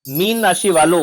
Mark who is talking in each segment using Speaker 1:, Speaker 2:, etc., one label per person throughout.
Speaker 1: Mean राशि वालों,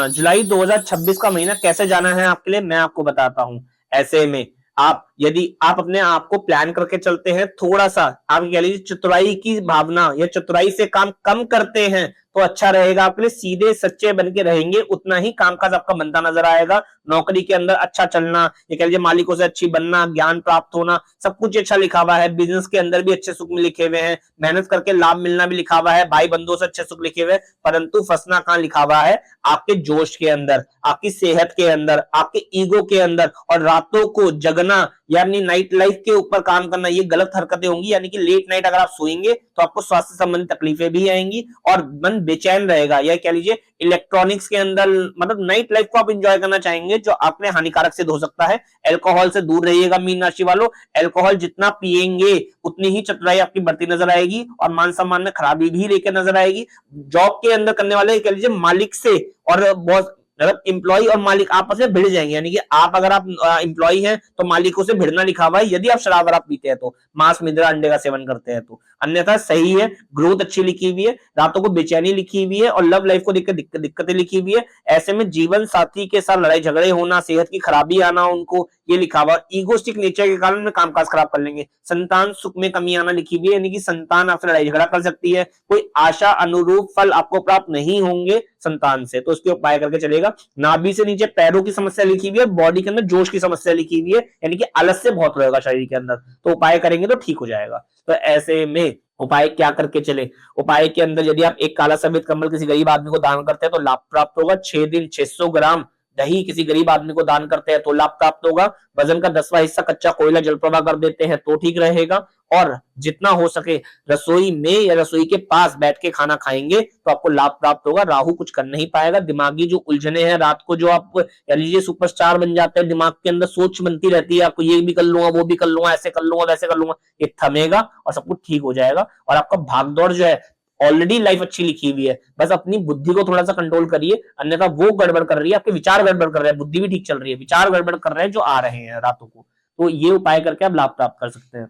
Speaker 1: जुलाई 2026 का महीना कैसे जाना है आपके लिए मैं आपको बताता हूं। ऐसे में आप यदि आप अपने आप को प्लान करके चलते हैं, थोड़ा सा आप कह लीजिए चतुराई की भावना या चतुराई से काम कम करते हैं तो अच्छा रहेगा आपके लिए। सीधे सच्चे बन के रहेंगे उतना ही कामकाज आपका बनता नजर आएगा। नौकरी के अंदर अच्छा चलना, ये कह लीजिए मालिकों से अच्छी बनना, ज्ञान प्राप्त होना, सब कुछ अच्छा लिखा हुआ है। बिजनेस के अंदर भी अच्छे सुख में लिखे हुए हैं, मेहनत करके लाभ मिलना भी लिखा हुआ है, भाई बंधुओं से अच्छे सुख लिखे हुए हैं। परंतु फंसना कहां लिखा हुआ है? आपके जोश के अंदर, आपकी सेहत के अंदर, आपके ईगो के अंदर। और रातों को जगना यानी नाइट लाइफ के ऊपर काम करना, ये गलत हरकतें होंगी। यानी कि लेट नाइट अगर आप सोएंगे तो आपको स्वास्थ्य संबंधी तकलीफें भी आएंगी और मन बेचैन रहेगा। या कह लीजिए इलेक्ट्रॉनिक्स के अंदर, मतलब नाइट लाइफ को आप इंजॉय करना चाहेंगे जो आपने हानिकारक सिद्ध हो सकता है। अल्कोहल से दूर रहिएगा मीन राशि वालों। अल्कोहल जितना पिएंगे उतनी ही चतुराई आपकी बढ़ती नजर आएगी और मान सम्मान में खराबी भी लेकर नजर आएगी। जॉब के अंदर करने वाले कह लीजिए मालिक से और बॉस, मतलब इंप्लॉय और मालिक आपस में भिड़ जाएंगे। यानी कि आप अगर आप इंप्लॉय हैं तो मालिकों से भिड़ना लिखा हुआ है यदि आप शराब वराब पीते हैं तो, मांस मिर्गा अंडे का सेवन करते हैं तो। अन्यथा सही है, ग्रोथ अच्छी लिखी हुई है, रातों को बेचैनी लिखी हुई है और लव लाइफ को दिक्कतें लिखी हुई है। ऐसे में जीवन साथी के साथ लड़ाई झगड़े होना, सेहत की खराबी आना उनको, ये लिखा हुआ। ईगोस्टिक नेचर के कारण में कामकाज खराब कर लेंगे। संतान सुख में कमी आना लिखी हुई है, यानी कि संतान आपसे लड़ाई झगड़ा कर सकती है। कोई आशा अनुरूप फल आपको प्राप्त नहीं होंगे संतान से, तो उसके उपाय करके चलेगा। नाभि से नीचे पैरों की समस्या लिखी हुई है, बॉडी के अंदर जोश की समस्या लिखी हुई है, यानी कि आलस्य बहुत रहेगा शरीर के अंदर, तो उपाय करेंगे तो ठीक हो जाएगा। तो ऐसे में उपाय क्या करके चले? उपाय के अंदर यदि आप एक काला सफेद कम्बल किसी गरीब आदमी को दान करते हैं तो लाभ प्राप्त होगा। 6 दिन 600 ग्राम दही किसी गरीब आदमी को दान करते हैं तो लाभ प्राप्त होगा। वजन का 10वां हिस्सा कच्चा कोयला जल प्रवाह कर देते हैं तो ठीक रहेगा। और जितना हो सके रसोई में या रसोई के पास बैठ के खाना खाएंगे तो आपको लाभ प्राप्त होगा। राहु कुछ कर नहीं पाएगा। दिमागी जो उलझने हैं, रात को जो आप कह लीजिए सुपरस्टार बन जाते हैं, दिमाग के अंदर सोच बनती रहती है आपको, ये भी कर लूंगा, वो भी कर लूंगा, ऐसे कर लूंगा, वैसे कर लूंगा, ये थमेगा और सब कुछ ठीक हो जाएगा। और आपका भागदौड़ जो है, ऑलरेडी लाइफ अच्छी लिखी हुई है, बस अपनी बुद्धि को थोड़ा सा कंट्रोल करिए, अन्यथा वो गड़बड़ कर रही है, आपके विचार गड़बड़ कर रहे हैं, बुद्धि भी ठीक चल रही है, विचार गड़बड़ कर रहे हैं जो आ रहे हैं रातों को। तो ये उपाय करके आप लाभ प्राप्त कर सकते हैं।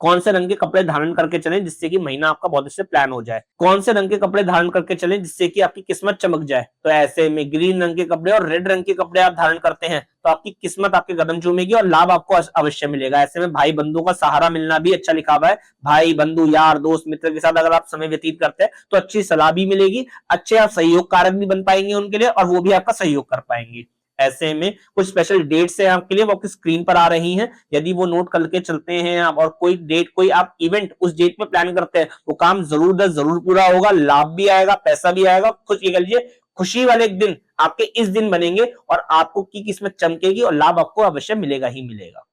Speaker 1: कौन से रंग के कपड़े धारण करके चलें जिससे कि महीना आपका बहुत अच्छे से प्लान हो जाए? कौन से रंग के कपड़े धारण करके चलें जिससे कि आपकी किस्मत चमक जाए? तो ऐसे में ग्रीन रंग के कपड़े और रेड रंग के कपड़े आप धारण करते हैं तो आपकी किस्मत आपके कदम चूमेगी और लाभ आपको अवश्य मिलेगा। ऐसे में भाई बंधुओं का सहारा मिलना भी अच्छा लिखा हुआ है। भाई बंधु यार दोस्त मित्र के साथ अगर आप समय व्यतीत करते हैं तो अच्छी सलाह भी मिलेगी, अच्छे आप सहयोग कारक भी बन पाएंगे उनके लिए और वो भी आपका सहयोग कर पाएंगे। ऐसे में कुछ स्पेशल डेट्स है आपके लिए, वो आपकी स्क्रीन पर आ रही हैं, यदि वो नोट करके चलते हैं आप और कोई डेट, कोई आप इवेंट उस डेट पे प्लान करते हैं वो काम जरूर जरूर पूरा होगा, लाभ भी आएगा, पैसा भी आएगा। कुछ ये कह लीजिए खुशी वाले दिन आपके इस दिन बनेंगे और आपको की किस्मत चमकेगी और लाभ आपको अवश्य मिलेगा ही मिलेगा।